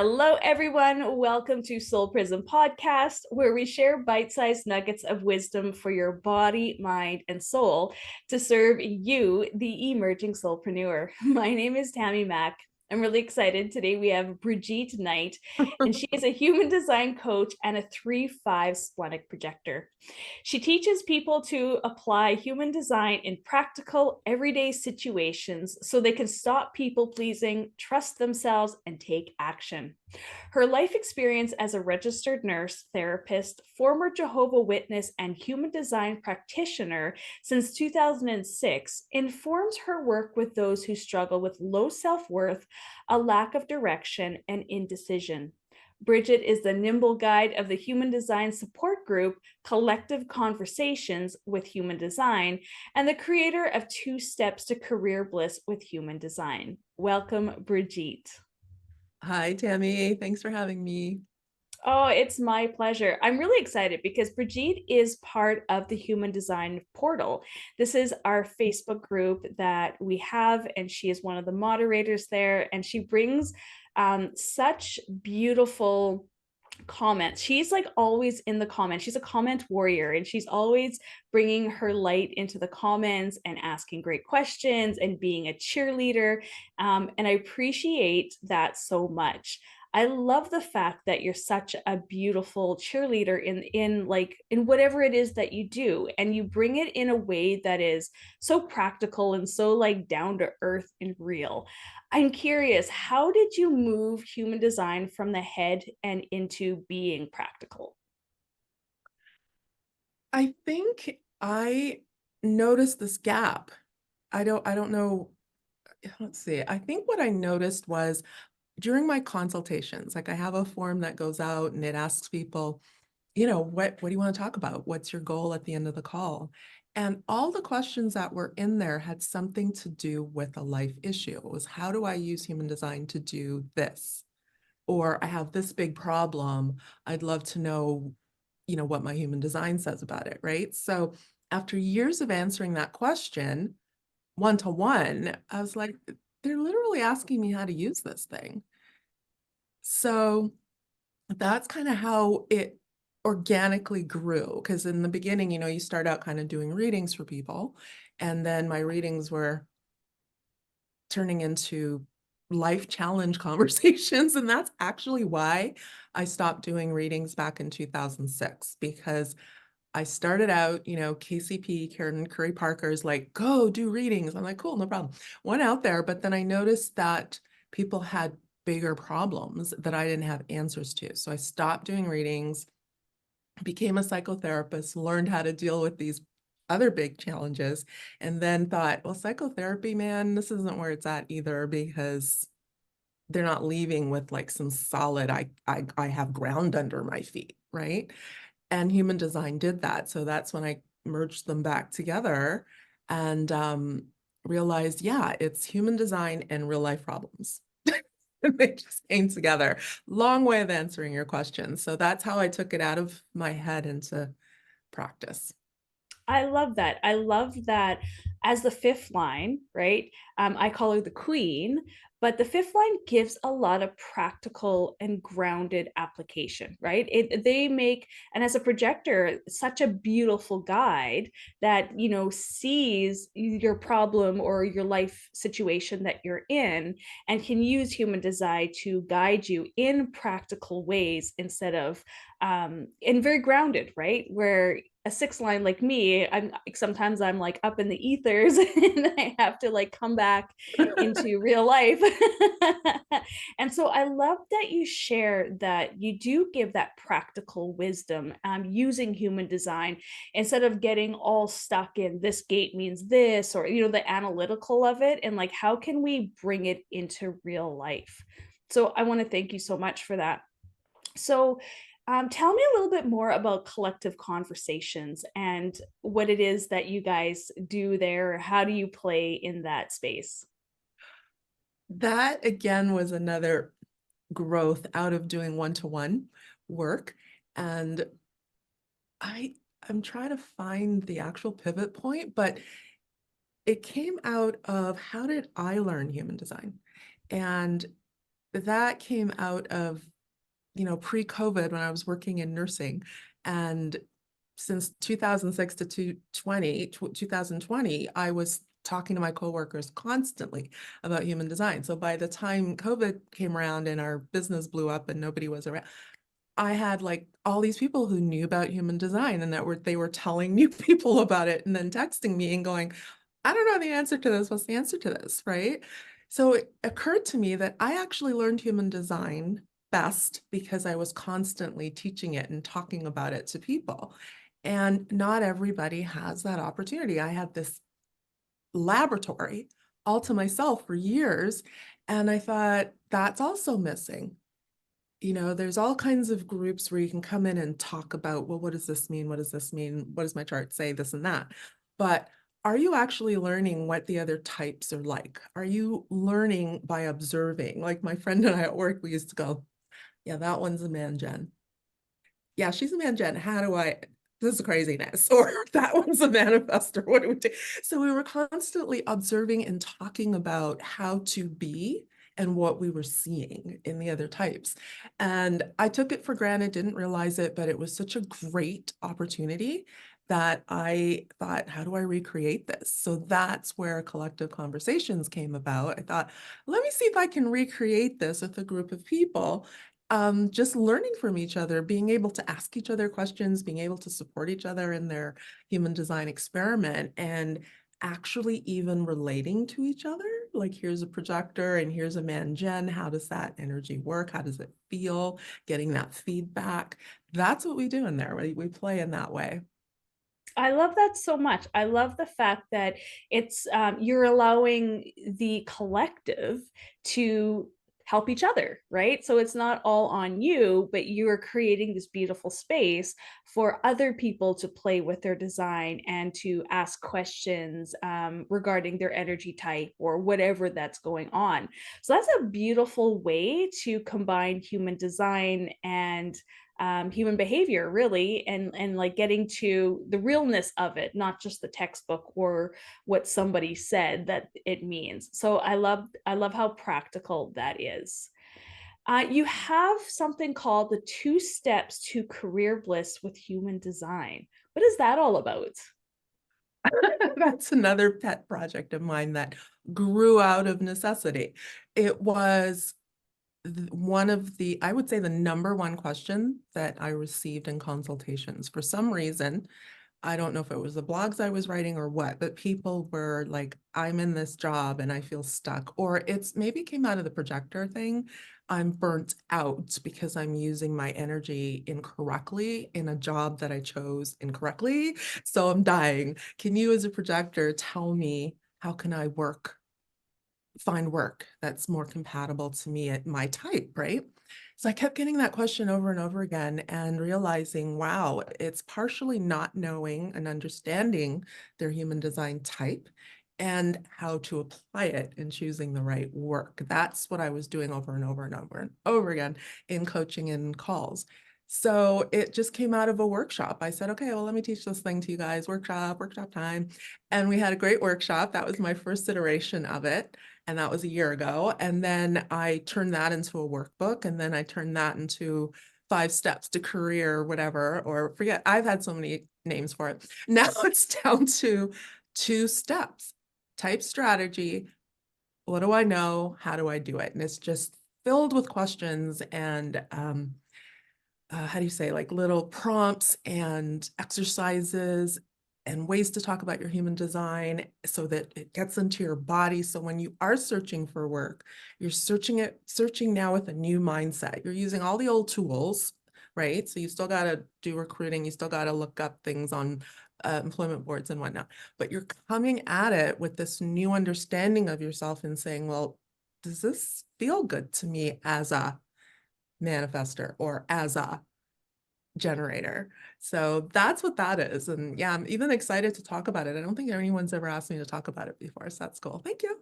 Hello, everyone. Welcome to Soul Prism Podcast, where we share bite-sized nuggets of wisdom for your body, mind, and soul to serve you, the emerging soulpreneur. My name is Tammy Mack. I'm really excited. Today we have Brigitte Knight, and she is a human design coach and a 3-5 splenic projector. She teaches people to apply human design in practical, everyday situations so they can stop people pleasing, trust themselves, and take action. Her life experience as a registered nurse, therapist, former Jehovah Witness, and human design practitioner since 2006 informs her work with those who struggle with low self-worth, a lack of direction, and indecision. Brigitte is the nimble guide of the human design support group Collective Conversations with Human Design and the creator of 2 Steps to Career Bliss with Human Design. Welcome, Brigitte. Hi, Tammy. Thanks for having me. Oh, it's my pleasure. I'm really excited because Brigitte is part of the Human Design Portal. This is our Facebook group that we have, and she is one of the moderators there. And she brings such beautiful comments. She's like always in the comments. She's a comment warrior, and she's always bringing her light into the comments and asking great questions and being a cheerleader. And I appreciate that so much. I love the fact that you're such a beautiful cheerleader in whatever it is that you do, and you bring it in a way that is so practical and so like down to earth and real. I'm curious, how did you move human design from the head and into being practical? I think I noticed this gap. I don't know. Let's see. I think what I noticed was during my consultations, like I have a form that goes out and it asks people, what do you want to talk about? What's your goal at the end of the call? And all the questions that were in there had something to do with a life issue. It was, how do I use human design to do this? Or I have this big problem. I'd love to know, what my human design says about it, right? So after years of answering that question, one to one, I was like, they're literally asking me how to use this thing. So that's kind of how it organically grew. Because in the beginning, you start out kind of doing readings for people. And then my readings were turning into life challenge conversations. And that's actually why I stopped doing readings back in 2006, because I started out, KCP, Karen Curry Parker's like, go do readings. I'm like, cool, no problem. Went out there, but then I noticed that people had bigger problems that I didn't have answers to. So I stopped doing readings, became a psychotherapist, learned how to deal with these other big challenges, and then thought, well, psychotherapy, man, this isn't where it's at either, because they're not leaving with like some solid, I have ground under my feet, right? And human design did that. So that's when I merged them back together and realized, yeah, it's human design and real life problems. They just came together. Long way of answering your question. So that's how I took it out of my head into practice. I love that. I love that as the fifth line, right? I call her the queen, but the fifth line gives a lot of practical and grounded application, right? They make, and as a projector, such a beautiful guide that, sees your problem or your life situation that you're in and can use human design to guide you in practical ways instead of, and very grounded, right? Where a six line like me, I'm like up in the ethers and I have to like come back into real life. And so I love that you share that you do give that practical wisdom using human design instead of getting all stuck in this gate means this, or the analytical of it, and like how can we bring it into real life. So I want to thank you so much for that. So tell me a little bit more about collective conversations and what it is that you guys do there. How do you play in that space? That again was another growth out of doing one-to-one work. And I I'm trying to find the actual pivot point, but it came out of, how did I learn human design? And that came out of, pre-COVID when I was working in nursing. And since 2006 to 2020, I was talking to my coworkers constantly about human design. So by the time COVID came around and our business blew up and nobody was around, I had like all these people who knew about human design and they were telling new people about it and then texting me and going, I don't know the answer to this. What's the answer to this? Right. So it occurred to me that I actually learned human design best because I was constantly teaching it and talking about it to people. And not everybody has that opportunity. I had this laboratory all to myself for years. And I thought that's also missing. There's all kinds of groups where you can come in and talk about, well, what does this mean? What does this mean? What does my chart say? This and that. But are you actually learning what the other types are like? Are you learning by observing? Like my friend and I at work, we used to go, yeah, that one's a man, Jen. Yeah, she's a man, Jen. How do I? This is craziness. Or that one's a manifestor. What do we do? So we were constantly observing and talking about how to be and what we were seeing in the other types. And I took it for granted, didn't realize it, but it was such a great opportunity that I thought, how do I recreate this? So that's where collective conversations came about. I thought, let me see if I can recreate this with a group of people, just learning from each other, being able to ask each other questions, being able to support each other in their human design experiment, and actually even relating to each other. Like, here's a projector and here's a man, Jen. How does that energy work? How does it feel? Getting that feedback. That's what we do in there. We play in that way. I love that so much. I love the fact that it's you're allowing the collective to help each other, right? So it's not all on you, but you are creating this beautiful space for other people to play with their design and to ask questions regarding their energy type or whatever that's going on. So that's a beautiful way to combine human design and human behavior, really, and like getting to the realness of it, not just the textbook or what somebody said that it means. So I love how practical that is. You have something called the 2 steps to career bliss with human design. What is that all about? That's another pet project of mine that grew out of necessity. It was one of the, I would say, the number one question that I received in consultations. For some reason, I don't know if it was the blogs I was writing or what, but people were like, I'm in this job and I feel stuck. Or it's maybe came out of the projector thing. I'm burnt out because I'm using my energy incorrectly in a job that I chose incorrectly. So I'm dying. Can you, as a projector, tell me how can I find work that's more compatible to me at my type, right? So I kept getting that question over and over again and realizing, wow, it's partially not knowing and understanding their human design type and how to apply it in choosing the right work. That's what I was doing over and over and over and over again in coaching and calls. So it just came out of a workshop. I said, okay, well, let me teach this thing to you guys, workshop time. And we had a great workshop. That was my first iteration of it. And that was a year ago. And then I turned that into a workbook. And then I turned that into 5 steps to career, whatever, or forget, I've had so many names for it. Now it's down to 2 steps: type strategy. What do I know? How do I do it? And it's just filled with questions and how do you say, like little prompts and exercises and ways to talk about your human design so that it gets into your body. So when you are searching for work, you're searching now with a new mindset. You're using all the old tools, right? So you still got to do recruiting, you still got to look up things on employment boards and whatnot, but you're coming at it with this new understanding of yourself and saying, well, does this feel good to me as a manifester or as a generator? So that's what that is. And yeah, I'm even excited to talk about it. I don't think anyone's ever asked me to talk about it before. So that's cool. Thank you.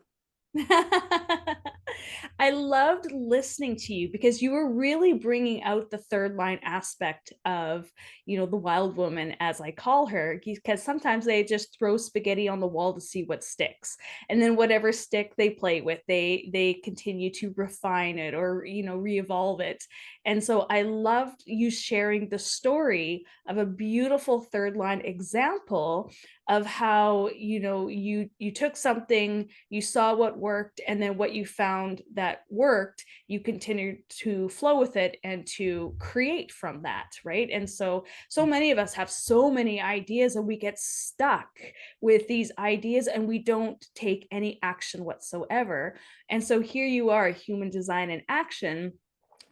I loved listening to you because you were really bringing out the third line aspect of, the wild woman, as I call her, because sometimes they just throw spaghetti on the wall to see what sticks. And then whatever stick they play with, they continue to refine it or, re-evolve it. And so I loved you sharing the story of a beautiful third line example of how you took something, you saw what worked, and then what you found that worked, you continued to flow with it and to create from that, right? And so many of us have so many ideas and we get stuck with these ideas and we don't take any action whatsoever. And so here you are, human design in action,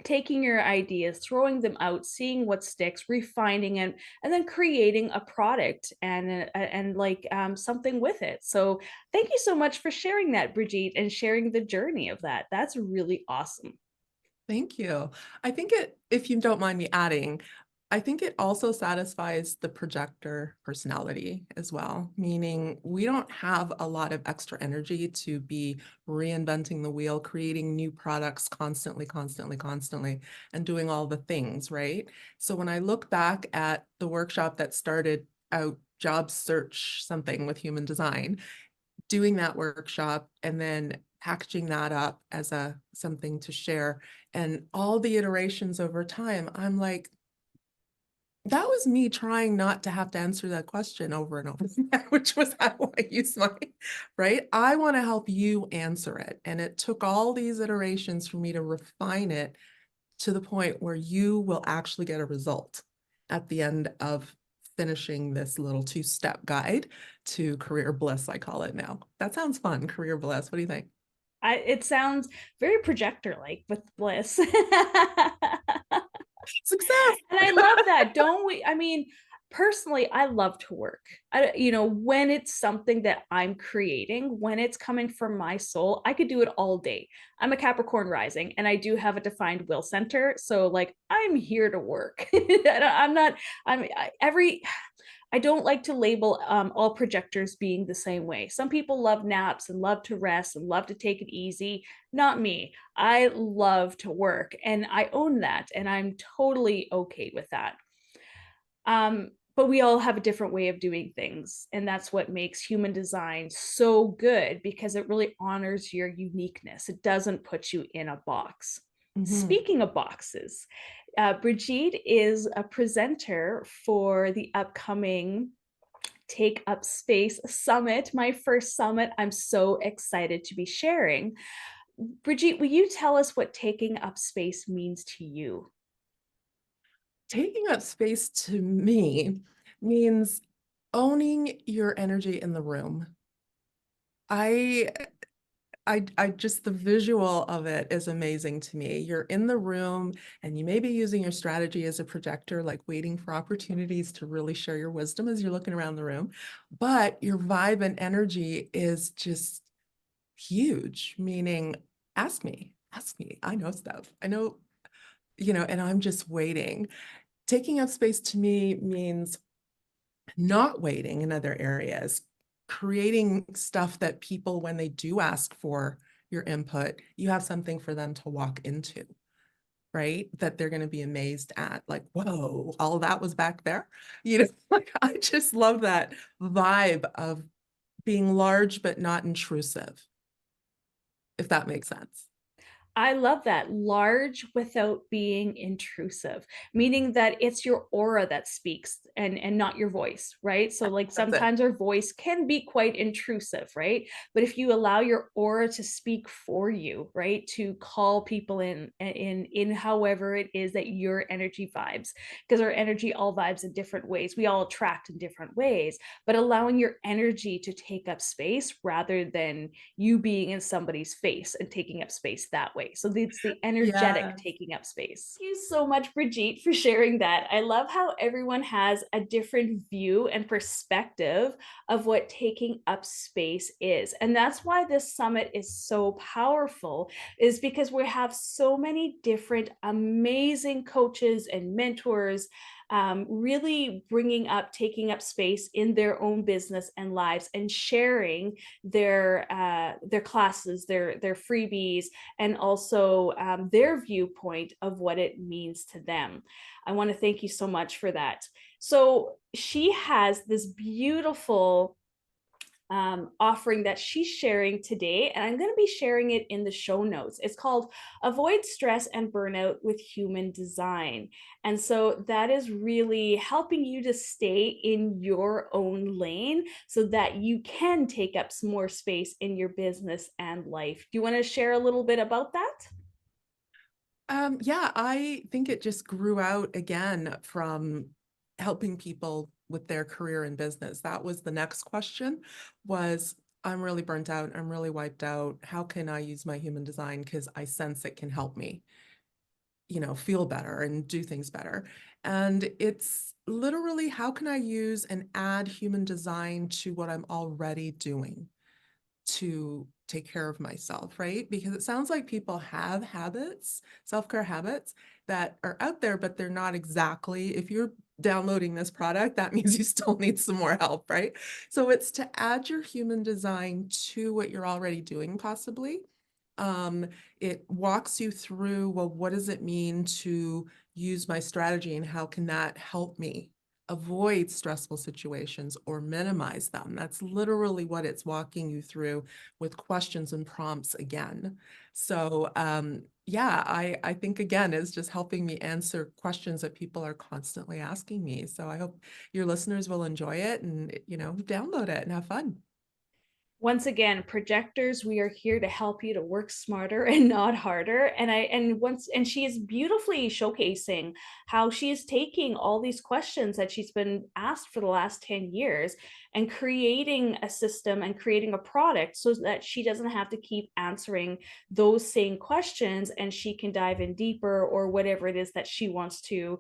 taking your ideas, throwing them out, seeing what sticks, refining it, and then creating a product and like something with it. So thank you so much for sharing that, Brigitte, and sharing the journey of that. That's really awesome. Thank you. I think if you don't mind me adding, I think it also satisfies the projector personality as well, meaning we don't have a lot of extra energy to be reinventing the wheel, creating new products constantly, constantly, constantly, and doing all the things, right? So when I look back at the workshop that started out job search something with human design, doing that workshop and then packaging that up as a something to share and all the iterations over time, I'm like, that was me trying not to have to answer that question over and over again, which was how I use my, right? I want to help you answer it. And it took all these iterations for me to refine it to the point where you will actually get a result at the end of finishing this little two-step guide to career bliss, I call it now. That sounds fun, career bliss. What do you think? It sounds very projector like with bliss. Success. And I love that. Don't we? I mean, personally, I love to work. When it's something that I'm creating, when it's coming from my soul, I could do it all day. I'm a Capricorn rising and I do have a defined will center. So, like, I'm here to work. I'm not, every, I don't like to label all projectors being the same way. Some people love naps and love to rest and love to take it easy. Not me. I love to work and I own that and I'm totally okay with that. But we all have a different way of doing things. And that's what makes human design so good because it really honors your uniqueness. It doesn't put you in a box. Mhm. Speaking of boxes, Brigitte is a presenter for the upcoming Take Up Space Summit, my first summit. I'm so excited to be sharing. Brigitte, will you tell us what taking up space means to you? Taking up space to me means owning your energy in the room. I I just the visual of it is amazing to me. You're in the room and you may be using your strategy as a projector, like waiting for opportunities to really share your wisdom as you're looking around the room. But your vibe and energy is just huge, meaning ask me. I know stuff. I know, and I'm just waiting. Taking up space to me means not waiting in other areas, creating stuff that people, when they do ask for your input, you have something for them to walk into, right? That they're going to be amazed at, like, whoa, all that was back there. Like I just love that vibe of being large but not intrusive, if that makes sense. I love that. Large without being intrusive, meaning that it's your aura that speaks and not your voice, right? So like That's it. sometimes our voice can be quite intrusive, right? But if you allow your aura to speak for you, right? To call people in however it is that your energy vibes, because our energy all vibes in different ways. We all attract in different ways, but allowing your energy to take up space rather than you being in somebody's face and taking up space that way. So it's the energetic Yes. taking up space. Thank you so much, Brigitte, for sharing that. I love how everyone has a different view and perspective of what taking up space is. And that's why this summit is so powerful, is because we have so many different amazing coaches and mentors really bringing up, taking up space in their own business and lives, and sharing their classes, their freebies, and also their viewpoint of what it means to them. I want to thank you so much for that. So she has this beautiful offering that she's sharing today, and I'm going to be sharing it in the show notes. It's called Avoid Stress and Burnout with Human Design. And so that is really helping you to stay in your own lane so that you can take up some more space in your business and life. Do you want to share a little bit about that? Yeah, I think it just grew out again from helping people with their career and business. That was the next question was, I'm really burnt out. I'm really wiped out. How can I use my human design? Because I sense it can help me, feel better and do things better. And it's literally, how can I use and add human design to what I'm already doing to take care of myself, right? Because it sounds like people have habits, self-care habits that are out there, but they're not exactly, if you're downloading this product, that means you still need some more help, right? So it's to add your human design to what you're already doing, possibly. It walks you through, well, what does it mean to use my strategy and how can that help me avoid stressful situations or minimize them? That's literally what it's walking you through with questions and prompts again. So yeah, I think again, it's just helping me answer questions that people are constantly asking me. So I hope your listeners will enjoy it and, download it and have fun. Once again, projectors, we are here to help you to work smarter and not harder. And she is beautifully showcasing how she is taking all these questions that she's been asked for the last 10 years and creating a system and creating a product so that she doesn't have to keep answering those same questions, and she can dive in deeper, or whatever it is that she wants to,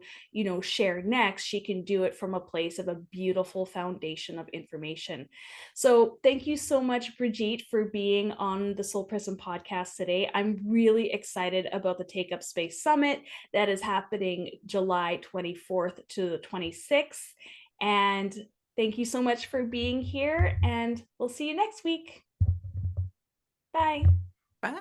share next. She can do it from a place of a beautiful foundation of information. So thank you so much, Brigitte, for being on the Soul Prism podcast today. I'm really excited about the Take Up Space Summit that is happening July 24th to the 26th. And thank you so much for being here, and we'll see you next week. Bye. Bye.